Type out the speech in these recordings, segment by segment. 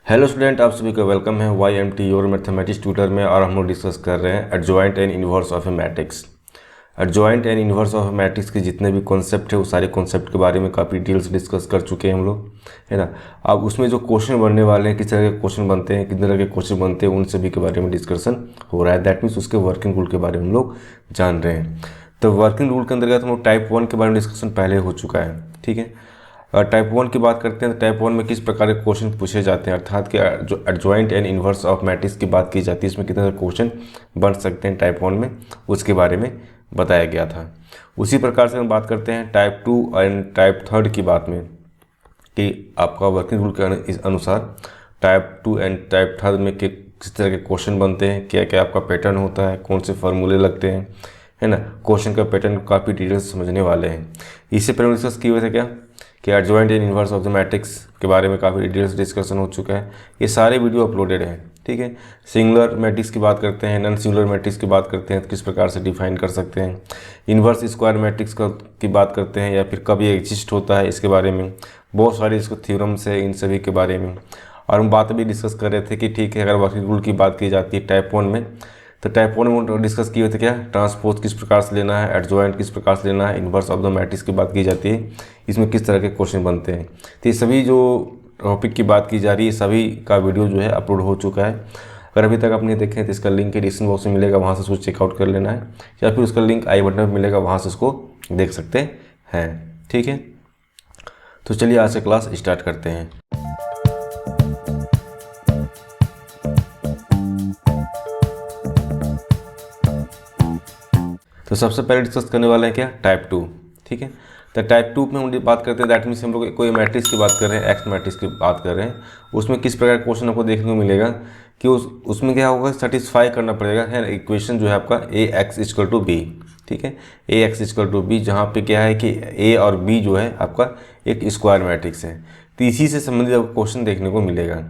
Hello student, आप सभी का वेलकम है Y M T your mathematics tutor में। और हम लोग डिस्कस कर रहे हैं adjoint and inverse of a matrix. Adjoint and inverse of a matrix के जितने भी कॉन्सेप्ट है वो सारे कॉन्सेप्ट के बारे में काफ़ी डिटेल्स डिस्कस कर चुके हैं हम लोग, है ना। अब उसमें जो क्वेश्चन बनने वाले हैं, किस तरह के क्वेश्चन बनते हैं, किस तरह के क्वेश्चन बनते हैं, उन सभी के बारे में डिस्कशन हो रहा है। दैट मीन्स उसके वर्किंग रूल के बारे में हम लोग जान रहे हैं। तो वर्किंग रूल के अंतर्गत हम लोग टाइप 1 के बारे में डिस्कशन पहले हो चुका है, ठीक है। टाइप 1 की बात करते हैं तो टाइप 1 में किस प्रकार के क्वेश्चन पूछे जाते हैं, अर्थात कि जो adjoint and inverse of matrix की बात की जाती है, इसमें कितने क्वेश्चन बन सकते हैं टाइप 1 में, उसके बारे में बताया गया था। उसी प्रकार से हम बात करते हैं टाइप 2 एंड टाइप 3 की बात में, कि आपका वर्किंग रूल के अनुसार टाइप 2 एंड टाइप 3 में किस तरह के क्वेश्चन बनते हैं, क्या क्या आपका पैटर्न होता है, कौन से फार्मूले लगते हैं, है ना। क्वेश्चन का पैटर्न काफ़ी डिटेल्स समझने वाले हैं। इससे पहले डिस्कस किए हुए थे क्या कि adjoint and inverse of the matrix के बारे में काफ़ी डिटेल्स डिस्कशन हो चुका है। ये सारे वीडियो अपलोडेड हैं, ठीक है। सिंगुलर मैट्रिक्स की बात करते हैं, नॉन सिंगुलर मैट्रिक्स की बात करते हैं तो किस प्रकार से डिफाइन कर सकते हैं, इन्वर्स स्क्वायर मैट्रिक्स की बात करते हैं या फिर कब ये एग्जिस्ट होता है, इसके बारे में बहुत सारे इसको थ्योरम्स है, इन सभी के बारे में। और हम बात भी डिस्कस कर रहे थे कि ठीक है, अगर वर्किंग रूल की बात की जाती है टाइप 1 में, तो टाइप 1 में डिस्कस किए थे क्या, ट्रांसपोज किस प्रकार से लेना है, एडजॉइंट किस प्रकार से लेना है, इन्वर्स ऑफ द मैट्रिक्स की बात की जाती है, इसमें किस तरह के क्वेश्चन बनते हैं। तो ये सभी जो टॉपिक की बात की जा रही है, सभी का वीडियो जो है अपलोड हो चुका है। अगर अभी तक आप नहीं देखें तो इसका लिंक डिस्क्रिप्शन बॉक्स में मिलेगा, वहाँ से उसको चेकआउट कर लेना है, या फिर उसका लिंक आई बटन पर मिलेगा, वहाँ से उसको देख सकते हैं, ठीक है। तो चलिए आज से क्लास स्टार्ट करते हैं। तो सबसे पहले डिस्कस करने वाले हैं क्या, टाइप 2, ठीक है। तो टाइप 2 में हम बात करते हैं, दैट मीन्स हम लोग कोई मैट्रिक्स की बात कर रहे हैं, एक्स मैट्रिक्स की बात कर रहे हैं, उसमें किस प्रकार का क्वेश्चन आपको देखने को मिलेगा कि उसमें क्या होगा, सेटिस्फाई करना पड़ेगा, है इक्वेशन जो है आपका ए एक्स इक्वल टू बी, ठीक है। ए एक्स इक्वल टू बी, जहाँ पे क्या है कि ए और बी जो है आपका एक स्क्वायर मैट्रिक्स है, तो इसी से संबंधित आपको क्वेश्चन देखने को मिलेगा।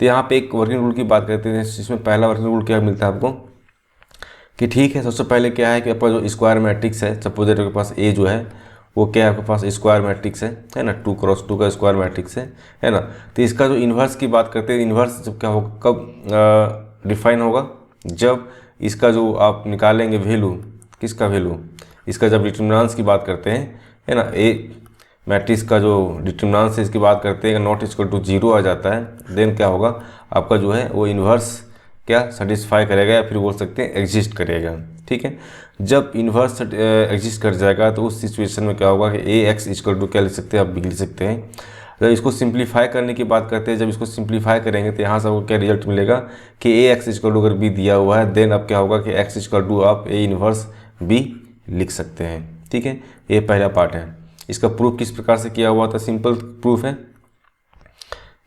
तो यहाँ पे एक वर्किंग रूल की बात करते हैं, जिसमें पहला वर्किंग रूल क्या मिलता है आपको कि ठीक है, सबसे पहले क्या है कि आपका जो स्क्वायर मैट्रिक्स है, सपोज दैट आपके पास ए जो है वो क्या है, आपके पास स्क्वायर मैट्रिक्स है ना, 2x2 का स्क्वायर मैट्रिक्स है ना। तो इसका जो इन्वर्स की बात करते हैं, इन्वर्स जब क्या होगा, कब डिफाइन होगा, जब इसका जो आप निकालेंगे वैल्यू, किसका वैल्यू, इसका जब डिटर्मिनेंट्स की बात करते हैं, है ना, ए मैट्रिक्स का जो डिटर्मिनेंट्स है इसकी बात करते हैं, नॉट इक्वल टू 0 आ जाता है, देन क्या होगा आपका जो है वो इन्वर्स क्या सेटिस्फाई करेगा, या फिर बोल सकते हैं एग्जिस्ट करेगा, ठीक है। जब इन्वर्स एग्जिस्ट कर जाएगा तो उस सिचुएशन में क्या होगा कि ए एक्स इक्वल टू क्या लिख सकते हैं, आप बी लिख सकते हैं। जब इसको सिंप्लीफाई करने की बात करते हैं, जब इसको सिंप्लीफाई करेंगे तो यहाँ से आपको क्या रिजल्ट मिलेगा कि ए एक्स इक्वल टू अगर बी दिया हुआ है, देन अब क्या होगा कि एक्स इक्वल टू आप ए इन्वर्स बी लिख सकते हैं, ठीक है। ये पहला पार्ट है। इसका प्रूफ किस प्रकार से किया हुआ था, सिंपल प्रूफ है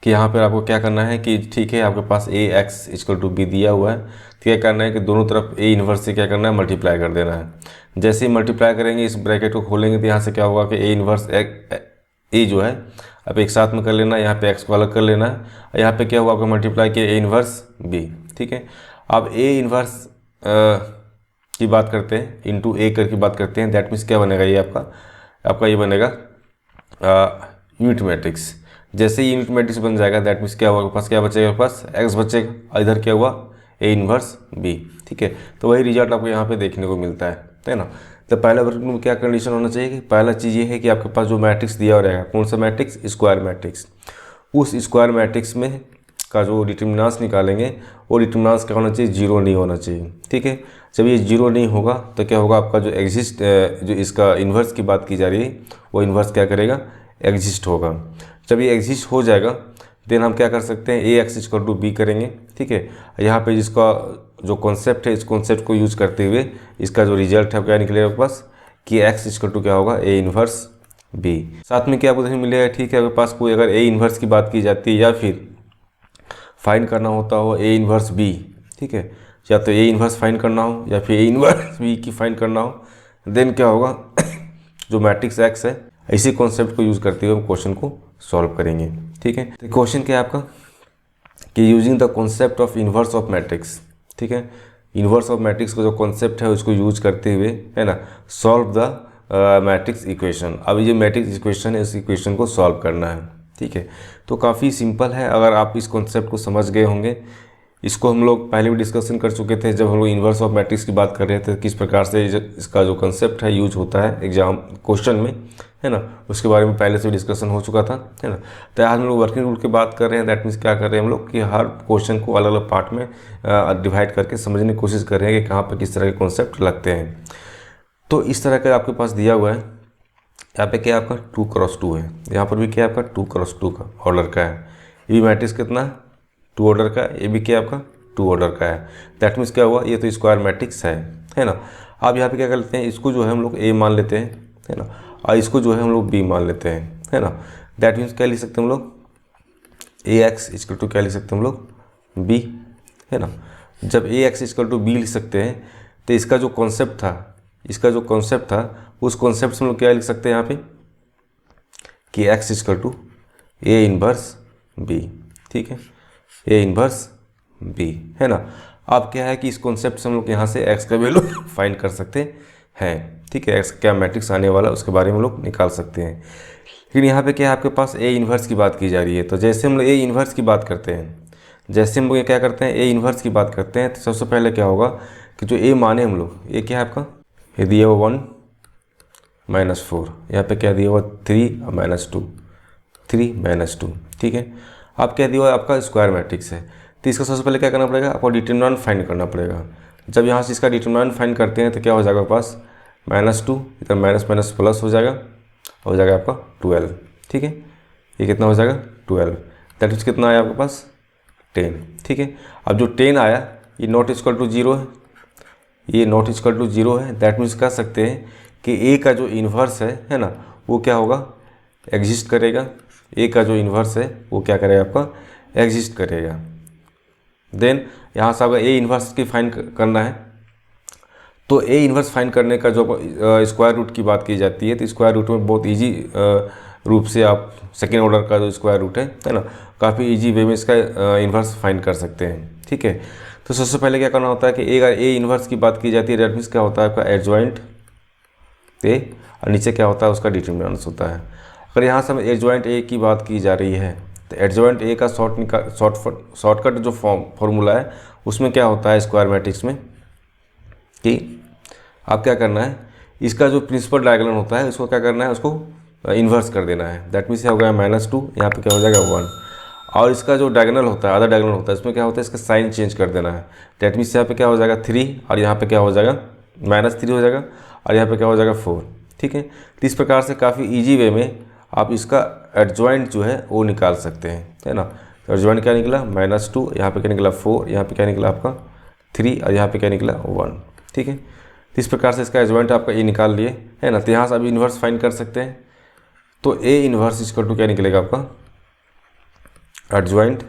कि यहाँ पर आपको क्या करना है कि ठीक है, आपके पास ए एक्स इक्वल टू बी दिया हुआ है, तो क्या करना है कि दोनों तरफ ए इन्वर्स से क्या करना है, मल्टीप्लाई कर देना है। जैसे ही मल्टीप्लाई करेंगे, इस ब्रैकेट को खोलेंगे, तो यहाँ से क्या होगा कि ए इन्वर्स ए जो है अब एक साथ में कर लेना, यहाँ पे एक्स को अलग कर लेना है, यहाँ पे क्या हुआ आपका मल्टीप्लाई किया ए इन्वर्स बी, ठीक है। अब ए इन्वर्स की बात करते हैं, इंटू ए कर की बात करते हैं, दैट मीन्स क्या बनेगा, ये आपका ये बनेगा यूनिट मैट्रिक्स। जैसे ही यूनिट मैट्रिक्स बन जाएगा, दैट मीन्स क्या होगा, आपके पास क्या बचेगा, आपके पास एक्स बचेगा, इधर क्या हुआ ए इन्वर्स बी, ठीक है। तो वही रिजल्ट आपको यहाँ पे देखने को मिलता है ना। तो पहला वर्ग में क्या कंडीशन होना चाहिए कि पहला चीज़ ये है कि आपके पास जो मैट्रिक्स दिया हुआ रहेगा, कौन सा मैट्रिक्स, स्क्वायर मैट्रिक्स, उस स्क्वायर मैट्रिक्स में का जो डिटर्मिनेंट्स निकालेंगे वो डिटर्मिनेंट्स क्या होना चाहिए, 0 नहीं होना चाहिए, ठीक है। जब ये 0 नहीं होगा तो क्या होगा, आपका जो एग्जिस्ट जो इसका इन्वर्स की बात की जा रही है, वो इन्वर्स क्या करेगा, एग्जिस्ट होगा। जब ये एग्जिस्ट हो जाएगा, देन हम क्या कर सकते हैं, ए एक्स इक्वल टू बी करेंगे, ठीक है। यहाँ पे जिसका जो कॉन्सेप्ट है, इस कॉन्सेप्ट को यूज करते हुए इसका जो रिजल्ट है क्या निकलेगा आपके पास कि एक्स इक्वल टू क्या होगा, ए इन्वर्स बी। साथ में क्या आपको देखने मिलेगा, ठीक है, आपके पास कोई अगर ए इन्वर्स की बात की जाती है या फिर फाइंड करना होता हो ए इन्वर्स बी, ठीक है, या तो ए इन्वर्स फाइंड करना हो या फिर ए इन्वर्स बी की फाइंड करना हो, देन क्या होगा जो मैट्रिक्स एक्स है, इसी कॉन्सेप्ट को यूज़ करते हुए हम क्वेश्चन को सॉल्व करेंगे, ठीक है। तो क्वेश्चन क्या है आपका कि using the concept of inverse of matrix, ठीक है, इन्वर्स ऑफ मैट्रिक्स का जो कॉन्सेप्ट है उसको यूज करते हुए, है ना, सॉल्व द मैट्रिक्स इक्वेशन। अब ये मैट्रिक्स इक्वेशन है, इस इक्वेशन को सॉल्व करना है, ठीक है। तो काफ़ी सिंपल है, अगर आप इस कॉन्सेप्ट को समझ गए होंगे। इसको हम लोग पहले भी डिस्कशन कर चुके थे जब हम लोग इन्वर्स ऑफ मैट्रिक्स की बात कर रहे थे, किस प्रकार से इसका जो कंसेप्ट है यूज होता है एग्जाम क्वेश्चन में, है ना, उसके बारे में पहले से डिस्कशन हो चुका था, है ना। तो आज हम लोग वर्किंग रूल की बात कर रहे हैं। दैट मीन्स क्या कर रहे हैं हम लोग कि हर क्वेश्चन को अलग अलग पार्ट में डिवाइड करके समझने की कोशिश कर रहे हैं कि कहाँ पर किस तरह के कॉन्सेप्ट लगते हैं। तो इस तरह का आपके पास दिया हुआ है, यहाँ पे क्या आपका 2x2 है, यहाँ पर भी क्या आपका 2x2 का ऑर्डर का है। ये भी मैट्रिक्स कितना 2 ऑर्डर का, ये भी क्या आपका 2 ऑर्डर का है। दैट मीन्स क्या हुआ, ये तो स्क्वायर मैट्रिक्स है ना। अब यहाँ पे क्या कर लेते हैं, इसको जो है हम लोग ए मान लेते हैं, है ना, और इसको जो है हम लोग बी मान लेते हैं, है ना। दैट मीन्स क्या लिख सकते हैं हम लोग, ए एक्स इक्वल टू क्या लिख सकते हैं हम लोग बी, है ना। जब ए एक्स इक्वल टू बी लिख सकते हैं तो इसका जो कॉन्सेप्ट था, उस कॉन्सेप्ट से हम लोग क्या लिख सकते हैं यहाँ पे कि x equal to A inverse B, ठीक है, ए इनवर्स बी, है ना। अब क्या है कि इस कॉन्सेप्ट से हम लोग यहाँ से एक्स का वैल्यू फाइंड कर सकते हैं, ठीक है, एक्स क्या मैट्रिक्स आने वाला उसके बारे में हम लोग निकाल सकते हैं। लेकिन यहाँ पे क्या है, आपके पास ए इन्वर्स की बात की जा रही है। तो जैसे हम लोग ए इन्वर्स की बात करते हैं, जैसे हम लोग क्या करते हैं, ए इन्वर्स की बात करते हैं, तो सबसे पहले क्या होगा कि जो ए माने हम लोग, ए क्या है आपका, ये दिया हुआ 1 -4, यहाँ पे क्या दिया हुआ 3 और -2, 3 -2, ठीक है। अब क्या दिया हुआ आपका स्क्वायर मैट्रिक्स है, तो इसका सबसे पहले क्या करना पड़ेगा, आपको डिटरमिनेंट फाइंड करना पड़ेगा। जब यहाँ से इसका डिटरमिनेंट फाइंड करते हैं तो क्या हो जाएगा आपके पास -2, इधर माइनस माइनस प्लस हो जाएगा, हो जाएगा आपका 12, ठीक है। ये कितना हो जाएगा 12, दैट मीन्स कितना आया आपके पास 10, ठीक है। अब जो 10 आया ये नॉट इक्वल टू 0 है, ये नॉट इक्वल टू 0 है। दैट मीन्स कह सकते हैं कि ए का जो इन्वर्स है ना, वो क्या होगा, एग्जिस्ट करेगा। ए का जो इन्वर्स है वो क्या करेगा, आपका एग्जिस्ट करेगा। देन यहाँ से आपका ए इन्वर्स की फाइंड करना है, तो ए इन्वर्स फाइंड करने का जो स्क्वायर रूट की बात की जाती है, तो स्क्वायर रूट में बहुत इजी रूप से आप सेकेंड ऑर्डर का जो स्क्वायर रूट है ना, काफ़ी इजी वे में इसका इन्वर्स फाइंड कर सकते हैं, ठीक है। तो सबसे पहले क्या करना होता है कि अगर ए इन्वर्स की बात की जाती है, दैट मीन्स क्या होता है आपका एडजॉइंट ए, और नीचे क्या होता है उसका डिटरमिनेंट होता है। अगर यहाँ से एडजॉइंट ए की बात की जा रही है तो एडजॉइंट ए का शॉर्टकट जो फॉर्मूला है उसमें क्या होता है स्क्वायर मैट्रिक्स में कि आप क्या करना है, इसका जो प्रिंसिपल डायगोनल होता है उसको क्या करना है, उसको इन्वर्स कर देना है। दैट मीन्स हो गया -2, यहाँ पे क्या हो जाएगा 1, और इसका जो डायगोनल होता है, अदर डायगोनल होता है, इसमें क्या होता है इसका साइन चेंज कर देना है। दैट मीन्स यहाँ पे क्या हो जाएगा 3, और यहाँ पे क्या हो जाएगा -3 हो जाएगा, और यहाँ पे क्या हो जाएगा 4, ठीक है। तो इस प्रकार से काफ़ी ईजी वे में आप इसका एडजॉइंट जो है वो निकाल सकते हैं, है ना। तो एडजॉइंट क्या निकला -2, यहाँ पे क्या निकला 4, यहाँ पे क्या निकला आपका 3, और यहाँ पे क्या निकला 1, ठीक है। तो इस प्रकार से इसका एडजॉइंट आपका ए निकाल लिए, है ना। तो यहाँ से आप इन्वर्स फाइंड कर सकते हैं। तो ए इन्वर्स इक्वल टू क्या निकलेगा आपका एडजॉइंट,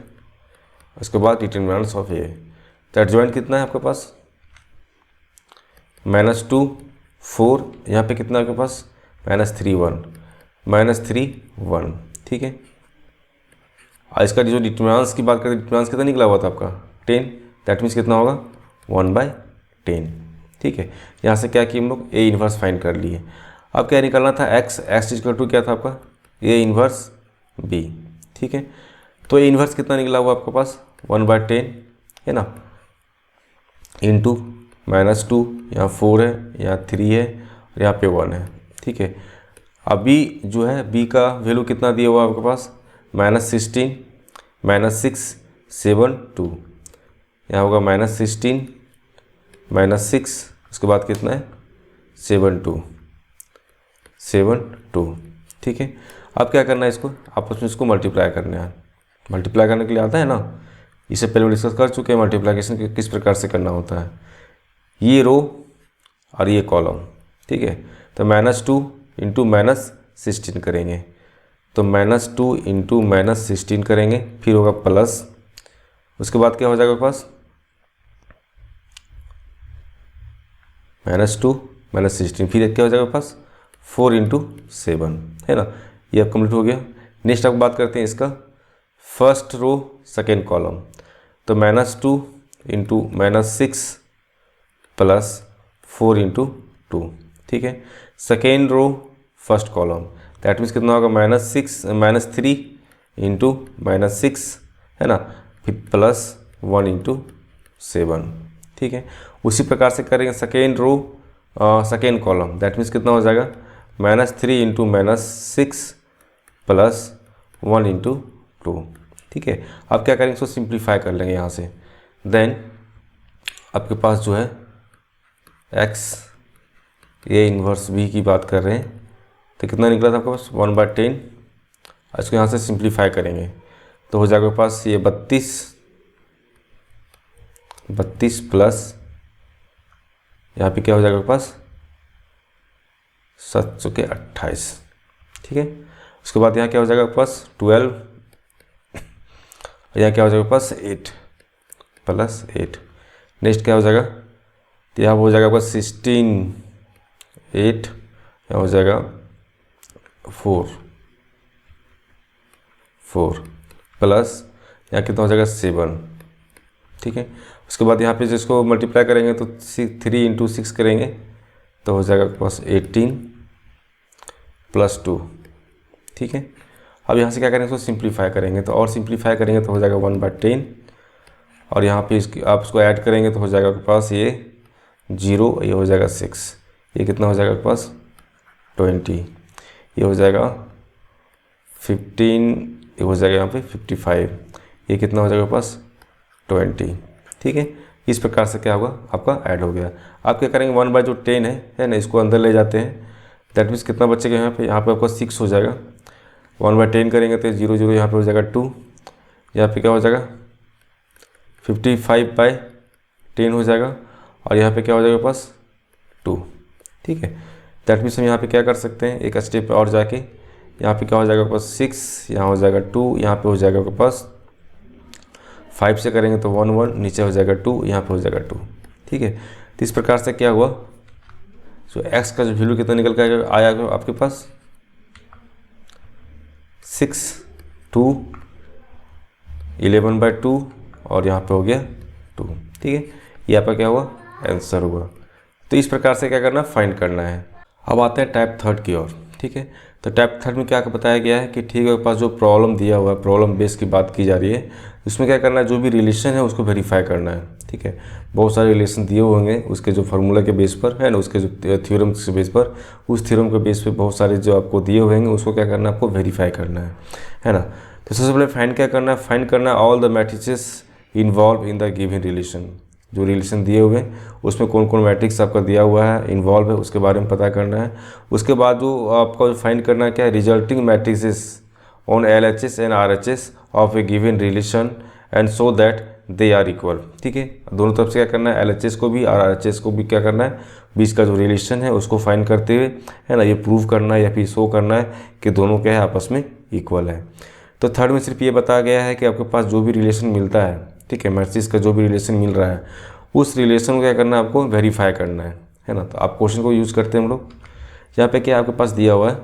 उसके बाद डिटरमिनेंट्स ऑफ ए। तो एडजॉइंट कितना है आपके पास -2 4, यहाँ पे कितना आपके पास -3 1, ठीक है। और इसका जो डिटरमिनेंट्स की बात करें, डिटरमिनेंट्स कितना निकला हुआ था आपका 10, दैट मीन्स कितना होगा 1/10, ठीक है। यहाँ से क्या कि हम लोग ए इन्वर्स फाइंड कर लिए। अब क्या निकालना था एक्स इक्वल टू क्या था आपका ए इन्वर्स बी, ठीक है। तो ए इन्वर्स कितना निकला हुआ आपके पास 1/10, है ना, इंटू -2, यहाँ 4 है, यहाँ 3 है, और यहाँ पे 1 है, ठीक है। अभी जो है बी का वैल्यू कितना दिया हुआ आपके पास -16 -6 7 2, यहाँ होगा -16 -6, उसके बाद कितना है 7 2, ठीक है। अब क्या करना है, इसको आपस में इसको मल्टीप्लाई करना है। मल्टीप्लाई करने के लिए आता है ना, इसे पहले डिस्कस कर चुके हैं मल्टीप्लिकेशन किस प्रकार से करना होता है, ये रो और ये कॉलम, ठीक है। तो -2 इंटू -16 करेंगे, तो -2 इंटू -16 करेंगे, फिर होगा प्लस, उसके बाद क्या हो जाएगा पास -2 -16, फिर क्या हो जाएगा पास 4 इंटू 7, है ना। ये अब कंप्लीट हो गया। नेक्स्ट अब बात करते हैं इसका फर्स्ट रो सेकेंड कॉलम, तो -2 इंटू -6 प्लस 4 इंटू 2, ठीक है। Second row first column, that means कितना होगा -3 इंटू -6 है ना, फिर +1 इंटू 7, ठीक है। उसी प्रकार से करेंगे second row second column, that means कितना हो जाएगा -3 इंटू -6 +1 इंटू 2, ठीक है। अब क्या करेंगे, इसको सिंप्लीफाई कर लेंगे यहाँ से। देन आपके पास जो है x ए इन्वर्स b की बात कर रहे हैं तो कितना निकला था आपके पास 1/10। इसको यहाँ से सिंप्लीफाई करेंगे तो हो जाएगा आपके पास ये 32 प्लस यहाँ पे क्या हो जाएगा आपके पास 7/28, ठीक है। उसके बाद यहाँ क्या हो जाएगा आपके पास 12, यहाँ क्या हो जाएगा आपके पास 8 +8। नेक्स्ट क्या हो जाएगा, तो यहाँ हो जाएगा आपका 16 8, यहाँ हो जाएगा 4 प्लस यहाँ कितना हो जाएगा 7, ठीक है। उसके बाद यहाँ पे जिसको मल्टीप्लाई करेंगे तो 3 इंटू 6 करेंगे तो हो जाएगा आपके पास 18 +2, ठीक है। अब यहाँ से क्या करेंगे, इसको सिंप्लीफाई करेंगे तो और सिंप्लीफाई करेंगे तो हो जाएगा 1/10 और यहाँ पे इसकी आप इसको ऐड करेंगे तो हो जाएगा आपके पास ये 0, ये हो जाएगा 6, ये कितना हो जाएगा आपके पास 20, ये हो जाएगा 15, ये हो जाएगा यहाँ पे 55, ये कितना हो जाएगा आपके पास 20, ठीक है। इस प्रकार से क्या होगा आपका ऐड हो गया। आप क्या करेंगे 1/10 है ना, इसको अंदर ले जाते हैं, दैट मीन्स कितना बचेगा यहाँ पे आपका 6 हो जाएगा। 1/10 करेंगे तो 0 0 यहाँ पे हो जाएगा 2, यहाँ पे क्या हो जाएगा 55/10 हो जाएगा और यहाँ पे क्या हो जाएगा पास 2, ठीक है। दैट मीन्स हम यहाँ पे क्या कर सकते हैं, एक स्टेप और जाके यहाँ पे क्या हो जाएगा पास 6, यहाँ हो जाएगा 2, यहाँ पे हो जाएगा आपके पास 5 से करेंगे तो 1 1, नीचे हो जाएगा 2, यहाँ पे हो जाएगा 2, ठीक है। तो इस प्रकार से क्या हुआ, सो x का जो वैल्यू कितना निकल कर आया आपके पास 6 2 11/2 और यहाँ पे हो गया 2, ठीक है। ये आपका क्या हुआ आंसर हुआ। तो इस प्रकार से क्या करना, फाइंड करना है। अब आते हैं टाइप थर्ड की ओर, ठीक है। तो टाइप थर्ड में क्या बताया गया है कि ठीक है, पास जो प्रॉब्लम दिया हुआ है, प्रॉब्लम बेस की बात की जा रही है, उसमें क्या करना है, जो भी रिलेशन है उसको वेरीफाई करना है, ठीक है। बहुत सारे रिलेशन दिए होंगे उसके जो फार्मूला के बेस पर है ना, उसके जो थ्योरम के बेस पर, उस थ्योरम के बेस पर बहुत सारे जो आपको दिए हुए होंगे उसको क्या करना है, आपको वेरीफाई करना है ना। तो सबसे पहले फाइंड क्या करना है, फाइंड करना है all the matrices involve in the given relation. जो रिलेशन दिए हुए हैं उसमें कौन कौन मैट्रिक्स आपका दिया हुआ है, इन्वॉल्व है, उसके बारे में पता करना है। उसके बाद जो आपको फाइंड करना है क्या है, resulting matrices on LHS and RHS of a given relation and so that they are equal, ठीक है। दोनों तरफ से क्या करना है, LHS को भी और RHS को भी क्या करना है, बीच का जो रिलेशन है उसको फाइंड करते हुए है ना, ये प्रूव करना है या फिर शो करना है कि दोनों क्या है आपस में इक्वल है। तो थर्ड में सिर्फ ये बताया गया है कि आपके पास जो भी रिलेशन मिलता है, ठीक है, मैट्रिक्स का जो भी रिलेशन मिल रहा है उस रिलेशन को क्या करना है, आपको वेरीफाई करना है ना। तो आप क्वेश्चन को यूज़ करते हैं हम लोग। यहाँ पे क्या आपके पास दिया हुआ है,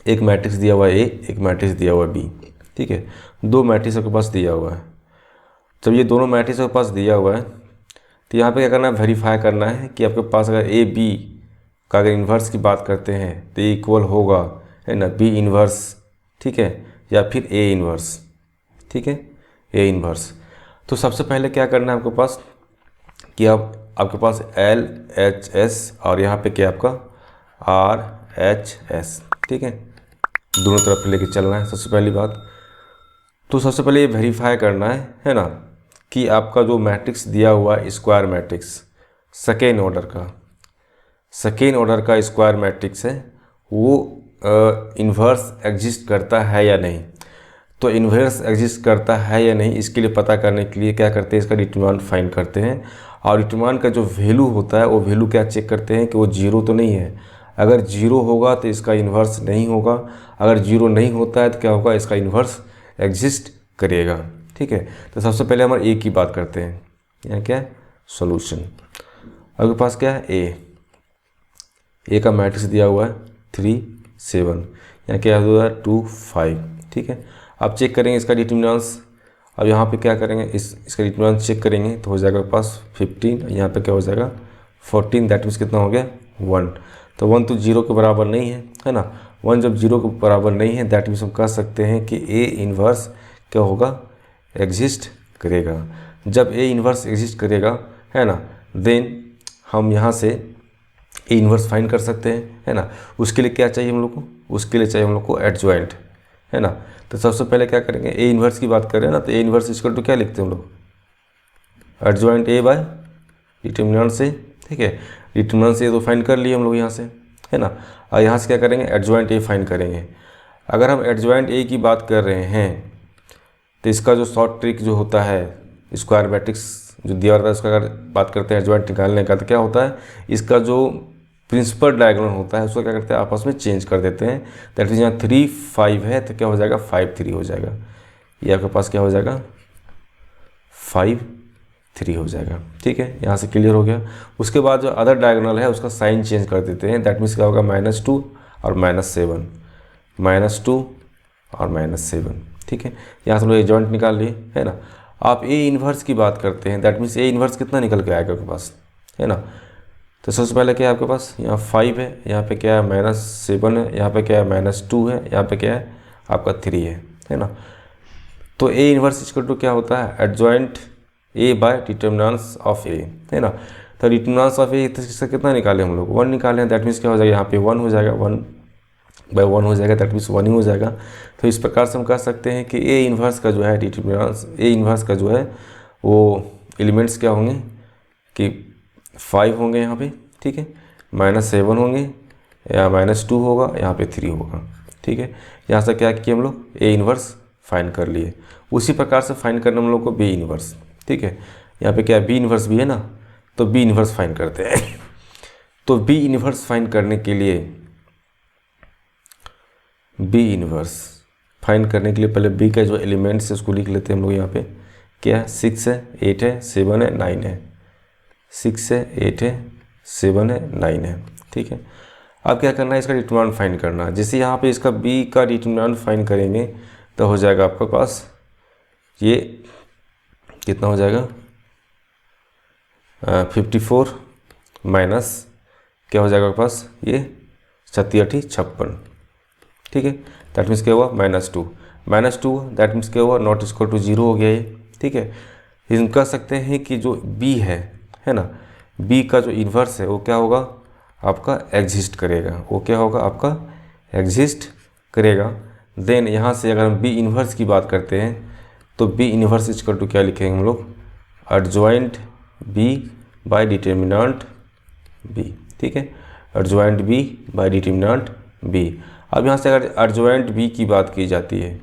एक मैट्रिक्स दिया हुआ है A, एक मैट्रिक्स दिया हुआ है B, ठीक है। दो मैट्रिक्स आपके पास दिया हुआ है। जब ये दोनों मैट्रिक्स आपके पास दिया हुआ है तो यहाँ पे क्या करना है, वेरीफाई करना है कि आपके पास अगर A B का अगर इन्वर्स की बात करते हैं तो ये इक्वल होगा है ना B इन्वर्स, ठीक है, या फिर A इन्वर्स, ठीक है, A इन्वर्स। तो सबसे पहले क्या करना है आपके पास कि आपके पास LHS और यहाँ पे क्या आपका RHS, ठीक है, दोनों तरफ लेके चलना है सबसे पहली बात। तो सबसे पहले ये वेरीफाई करना है ना, कि आपका जो मैट्रिक्स दिया हुआ है स्क्वायर मैट्रिक्स सेकेंड ऑर्डर का स्क्वायर मैट्रिक्स है वो इन्वर्स एग्जिस्ट करता है या नहीं। तो इन्वर्स एग्जिस्ट करता है या नहीं इसके लिए पता करने के लिए क्या करते हैं, इसका डिटरमिनेंट फाइंड करते हैं और डिटरमिनेंट का जो वैल्यू होता है वो वैल्यू क्या चेक करते हैं कि वो जीरो तो नहीं है। अगर जीरो होगा तो इसका इन्वर्स नहीं होगा, अगर जीरो नहीं होता है तो क्या होगा, इसका इन्वर्स एग्जिस्ट करेगा, ठीक है। तो सबसे पहले हम ए की बात करते हैं। यहाँ क्या है सॉल्यूशन, आपके पास क्या है ए का मैट्रिक्स दिया हुआ है 3 7, यहाँ क्या हुआ है 2 5, ठीक है। अब चेक करेंगे इसका डिटरमिनेंट्स। अब यहाँ पे क्या करेंगे, इसका डिटरमिनेंट चेक करेंगे तो हो जाएगा पास 15, यहाँ पे क्या हो जाएगा 14, दैट मीन्स कितना हो गया 1। तो 1 तो 0 के बराबर नहीं है ना, 1 जब 0 के बराबर नहीं है, दैट मीन्स हम कह सकते हैं कि ए इन्वर्स क्या होगा, एग्जिस्ट करेगा। जब ए इन्वर्स एग्जिस्ट करेगा, है ना, देन हम यहाँ से ए इन्वर्स फाइंड कर सकते हैं, है ना। उसके लिए क्या चाहिए हम लोग को, उसके लिए चाहिए हम लोग को एडजॉइंट, है ना। तो सबसे पहले क्या करेंगे, ए इन्वर्स की बात करें ना, तो ए इन्वर्स इक्वल टू क्या लिखते हैं हम लोग, एडजॉइंट ए बाय डिटर्मिनेंट से, ठीक है। डिटर्मिनेंट से तो फाइंड कर लिए हम लोग यहाँ से, है ना। और यहाँ से क्या करेंगे, एडजॉइंट ए फाइंड करेंगे। अगर हम एडजॉइंट ए की बात कर रहे हैं तो इसका जो शॉर्ट ट्रिक जो होता है, स्क्वायर मैट्रिक्स जो दिया होता है, उसका अगर बात करते हैं एडजॉइंट निकालने का, तो क्या होता है, इसका जो प्रिंसिपल डायगोनल होता है उसको क्या करते हैं, आपस में चेंज कर देते हैं। दैट मीन्स यहाँ 3 5 है तो क्या हो जाएगा, 5 3 हो जाएगा। ये आपके पास क्या हो जाएगा, 5 3 हो जाएगा, ठीक है। यहाँ से क्लियर हो गया। उसके बाद जो अदर डायगोनल है उसका साइन चेंज कर देते हैं। दैट मीन्स क्या होगा, -2 और -7, -2 और -7, ठीक है। यहाँ से हम लोग एडजॉइंट निकाल लिए, है ना। आप ए इन्वर्स की बात करते हैं, दैट मीन्स ए इन्वर्स कितना निकल के आएगा आपके पास, है ना। तो सबसे पहले क्या है आपके पास, यहाँ 5 है, यहाँ पे क्या है -7 है, यहाँ पे क्या है -2 है, यहाँ पे क्या है आपका 3 है ना। तो ए इन्वर्स इक्वल टू क्या होता है, adjoint A by determinants of A, है ना। तो डिटर्मिनेंट्स ऑफ ए इससे कितना निकाले हम लोग, 1 निकाले हैं। दैट मीन्स क्या हो जाएगा, यहाँ पे 1 हो जाएगा, 1/1 हो जाएगा, दैट मीन्स 1 ही हो जाएगा। तो इस प्रकार से हम कह सकते हैं कि ए इन्वर्स का जो है डिटर्मिनेंट्स, ए इन्वर्स का जो है वो एलिमेंट्स क्या होंगे कि 5 होंगे यहाँ पे, ठीक है, -7 होंगे, या -2 होगा, यहाँ पे 3 होगा, ठीक है। यहाँ से क्या किया हम लोग, ए इन्वर्स फाइंड कर लिए। उसी प्रकार से फाइंड करना हम लोग को बी इन्वर्स, ठीक है। यहाँ पे क्या बी इन्वर्स भी है ना, तो बी इन्वर्स फाइंड करते हैं। तो बी इन्वर्स फाइंड करने के लिए, बी इन्वर्स फाइंड करने के लिए पहले बी का जो एलिमेंट्स है उसको लिख लेते हैं हम लोग। यहाँ पे क्या है, 6 है, 8 है, 7 है, 9 है, 6 है, 8 है, 7 है, 9 है, ठीक है। अब क्या करना है, इसका डिटरमिनेंट फाइंड करना है। जैसे यहाँ पे इसका बी का डिटरमिनेंट फाइंड करेंगे तो हो जाएगा आपके पास ये कितना हो जाएगा, 54 माइनस क्या हो जाएगा आपके पास, ये 57, ठीक है। दैट मीन्स क्या हुआ, -2 दैट मीन्स क्या हुआ, नॉट इक्वल टू 0 हो गया ये, ठीक है। हम कह सकते हैं कि जो बी है ना, बी का जो इन्वर्स है वो क्या होगा आपका, एग्जिस्ट करेगा। वो क्या होगा आपका, एग्जिस्ट करेगा। देन यहाँ से अगर हम बी इन्वर्स की बात करते हैं तो बी इन्वर्स इक्वल टू क्या लिखेंगे हम लोग, adjoint B by determinant B, ठीक है, adjoint B by determinant B. अब यहाँ से अगर एडजॉइंट बी की बात की जाती है,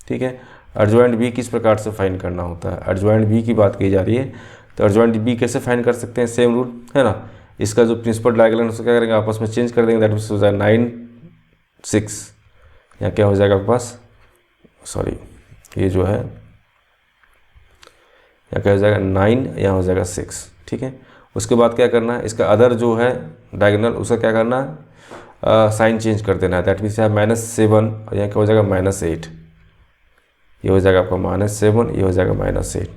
ठीक है, एडजॉइंट बी किस प्रकार से फाइंड करना होता है, एडजॉइंट बी की बात की जा रही है तो एडजॉइंट बी कैसे फाइंड कर सकते हैं, सेम रूल है ना। इसका जो प्रिंसिपल डायगोनल है उसको क्या करेंगे, आपस में चेंज कर देंगे। दैट मीन्स हो जाएगा 9 6, यहाँ क्या हो जाएगा आपके पास, सॉरी ये जो है यहाँ क्या हो जाएगा 9, यहाँ हो जाएगा 6, ठीक है। उसके बाद क्या करना है, इसका अदर जो है डायगोनल उसका क्या करना है, साइन चेंज कर देना है। दैट मीन्स यहाँ -7 और यहाँ क्या हो जाएगा -8, ये हो जाएगा आपका -7, ये हो जाएगा -8,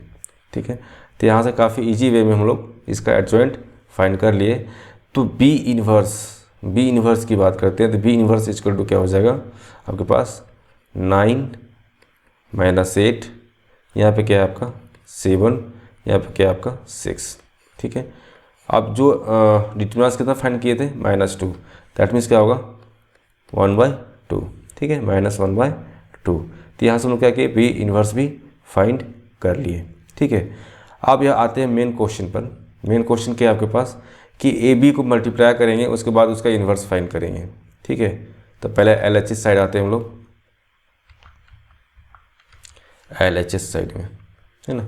ठीक है। तो यहाँ से काफ़ी इजी वे में हम लोग इसका एडजॉइंट फाइंड कर लिए। तो बी इन्वर्स की बात करते हैं तो बी इन्वर्स इक्वल टू क्या हो जाएगा आपके पास, 9 -8, यहाँ पे क्या है आपका 7, यहाँ पे क्या है आपका 6, ठीक है। अब जो डिटर्मिनेंट्स कितना फाइंड किए थे, -2, दैट मीन्स क्या होगा 1/2, ठीक है, -1/2। तो यहाँ से हम लोग क्या किए, बी इन्वर्स भी फाइंड कर लिए, ठीक है। अब यह आते हैं मेन क्वेश्चन पर। मेन क्वेश्चन क्या है आपके पास कि ए बी को मल्टीप्लाई करेंगे, उसके बाद उसका इन्वर्स फाइंड करेंगे, ठीक है। तो पहले LHS साइड आते हैं हम लोग, LHS साइड में, है ना,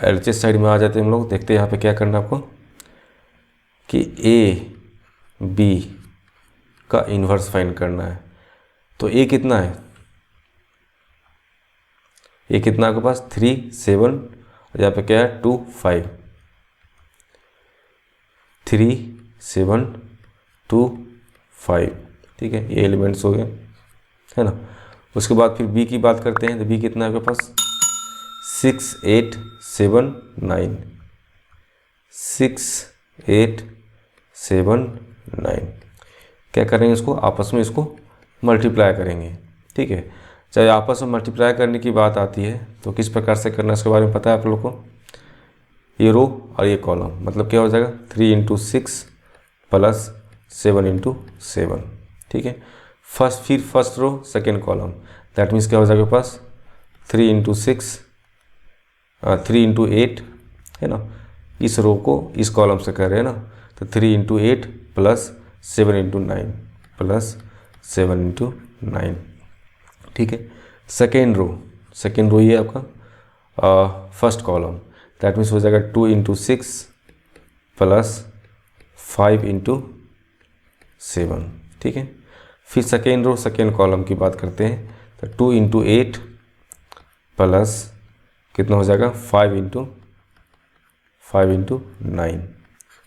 LHS साइड में आ जाते हैं हम लोग। देखते हैं यहाँ पे क्या करना है आपको कि ए बी का इन्वर्स फाइंड करना है। तो ए कितना है, ए कितना आपके पास 3 7, और यहाँ पे क्या है 2 5, 3 7 2 5, ठीक है, ये एलिमेंट्स हो गए, है ना। उसके बाद फिर बी की बात करते हैं तो बी कितना है आपके पास 6 8 7 9, 6 8 7 9। क्या करेंगे, इसको आपस में इसको मल्टीप्लाई करेंगे। ठीक है, चाहे आपस में मल्टीप्लाई करने की बात आती है तो किस प्रकार से करना है इसके बारे में पता है आप लोग को। ये रो और ये कॉलम, मतलब क्या हो जाएगा 3 × 6 प्लस 7 × 7। ठीक है, first row second column, that means क्या हो जाएगा पास 3 × 6 3 × 8 है ना। इस रो को इस कॉलम से कर रहे हैं ना, तो 3 × 8 प्लस 7 × 9 प्लस 7 × 9। ठीक है, सेकेंड रो ये आपका फर्स्ट कॉलम, दैट मीन्स हो जाएगा 2 × 6 प्लस 5 × 7। ठीक है, फिर सेकेंड कॉलम की बात करते हैं, तो 2 × 8 प्लस कितना हो जाएगा 5 × 9।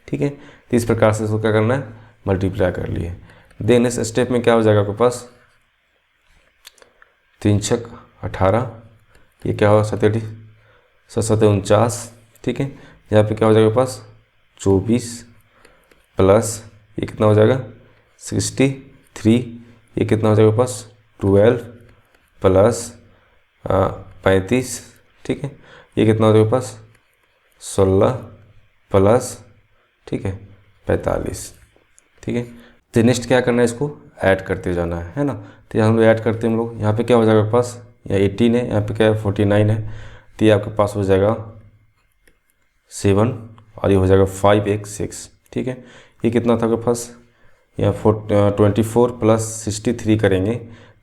ठीक है, तो इस प्रकार से इसको क्या करना है, मल्टीप्लाई कर लिए। देन इस स्टेप में क्या हो जाएगा आपके पास 3 × 6 18, ये क्या होगा 7 7 49। ठीक है, यहाँ पे क्या हो जाएगा पास 24 प्लस ये कितना हो जाएगा 63, ये कितना हो जाएगा पास 12 प्लस 35। ठीक है, ये कितना हो जाएगा पास 16 प्लस ठीक है 45। ठीक है, तो नेक्स्ट क्या करना है, इसको ऐड करते जाना है ना। तो यहाँ हम लोग ऐड करते हैं हम लोग, यहाँ पे क्या हो जाएगा आपके पास, यहाँ 18 है, यहाँ पे क्या है 49 है, तो ये आपके पास हो जाएगा 7 और ये हो जाएगा 5 1 6। ठीक है, ये कितना था आपके पास, यहाँ 24 प्लस 63 करेंगे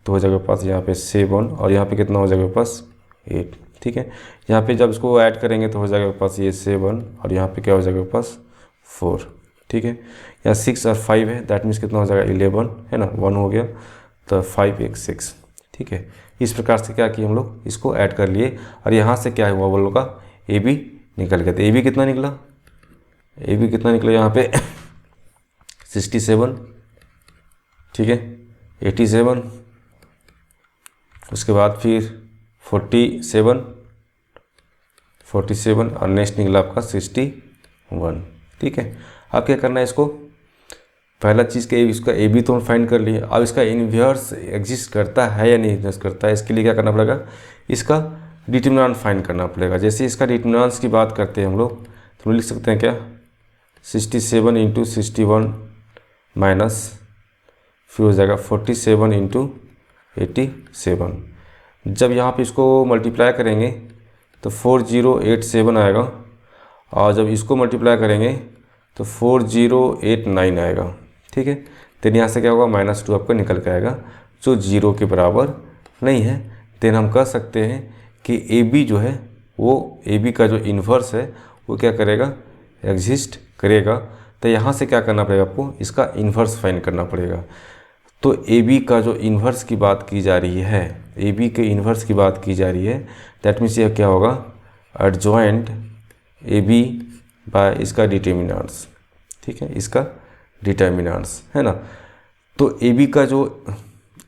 तो हो जाएगा पास यहाँ पे 7 और यहाँ पे कितना हो जाएगा पास 8। ठीक है, यहाँ पे जब इसको ऐड करेंगे तो हो जाएगा पास ये 7 और यहाँ पे क्या हो जाएगा पास 4। ठीक है, यहाँ 6 और 5 है, दैट मीन्स कितना हो जाएगा 11 है ना, 1 हो गया, तो 5 1 6। ठीक है, इस प्रकार से क्या किए हम लोग, इसको ऐड कर लिए और यहाँ से क्या हुआ वो लोग का ए बी निकल गया। तो ए बी कितना निकला यहाँ पे 67। ठीक है, 87, उसके बाद फिर 47 और नेक्स्ट निकला आपका 61। ठीक है, अब क्या करना है, इसको पहला चीज़ के इसका ए बी तो हम फाइंड कर लिए, अब इसका इनवर्स एग्जिस्ट करता है या नहीं एग्जिस्ट करता है, इसके लिए क्या करना पड़ेगा, इसका डिटर्मिनेंट फाइंड करना पड़ेगा। जैसे इसका डिटर्मिनेंट्स की बात करते हैं हम लोग, तो हम लिख सकते हैं क्या 67 × 61 माइनस फिर हो जाएगा 47 × 87। जब यहाँ पे इसको मल्टीप्लाई करेंगे तो 4087 आएगा और जब इसको मल्टीप्लाई करेंगे तो 4089 आएगा। ठीक है, देन यहाँ से क्या होगा -2 आपका निकल के आएगा जो 0 के बराबर नहीं है। देन हम कह सकते हैं कि ए बी जो है वो ए बी का जो इन्वर्स है वो क्या करेगा, एग्जिस्ट करेगा। तो यहाँ से क्या करना पड़ेगा आपको, इसका इन्वर्स फाइंड करना पड़ेगा। तो ए बी का जो इन्वर्स की बात की जा रही है, ए बी के इन्वर्स की बात की जा रही है, दैट मीन्स ये क्या होगा एडजॉइंट ए बी बाय इसका डिटर्मिनेंट्स। ठीक है, इसका डिटर्मिनेंट्स है ना। तो ए बी का जो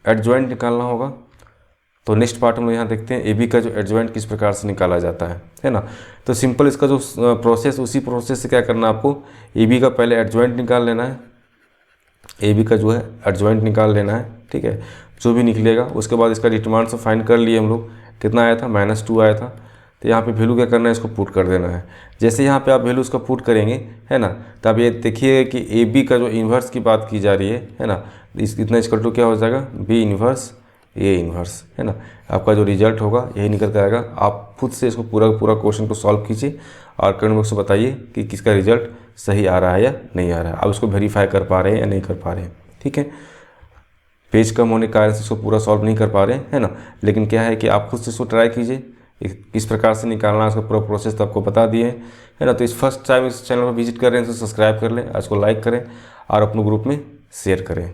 एडजॉइंट निकालना होगा, तो नेक्स्ट पार्ट हम लोग यहाँ देखते हैं ए बी का जो एडजॉइंट किस प्रकार से निकाला जाता है ना। तो सिंपल इसका जो प्रोसेस, उसी प्रोसेस से क्या करना है आपको, ए बी का पहले एडजॉइंट निकाल लेना है, ए बी का जो है एडजॉइंट निकाल लेना है। ठीक है, जो भी निकलेगा उसके बाद इसका डिटर्मिनेंट फाइंड कर लिए हम लोग, कितना आया था -2 आया था। तो यहाँ पे वैल्यू क्या करना है, इसको पुट कर देना है। जैसे यहाँ पे आप वैल्यू उसका पुट करेंगे है ना, तो अब ये देखिए कि ए बी का जो इन्वर्स की बात की जा रही है ना, इतना इक्वल टू क्या हो जाएगा बी इन्वर्स ए इन्वर्स है ना। आपका जो रिजल्ट होगा यही निकल कर आएगा। आप खुद से इसको पूरा क्वेश्चन को सॉल्व कीजिए और कमेंट बॉक्स में बताइए कि किसका रिजल्ट सही आ रहा है या नहीं आ रहा है, आप इसको वेरीफाई कर पा रहे हैं या नहीं कर पा रहे हैं। ठीक है, पेज कम होने के कारण से इसको पूरा सॉल्व नहीं कर पा रहे हैं है ना, लेकिन क्या है कि आप खुद से इसको ट्राई कीजिए, किस प्रकार से निकालना है उसका पूरा प्रोसेस तो आपको बता दिए है ना। तो इस फर्स्ट टाइम इस चैनल पर विजिट कर रहे हैं तो सब्सक्राइब कर लें, इसको लाइक करें और अपने ग्रुप में शेयर करें।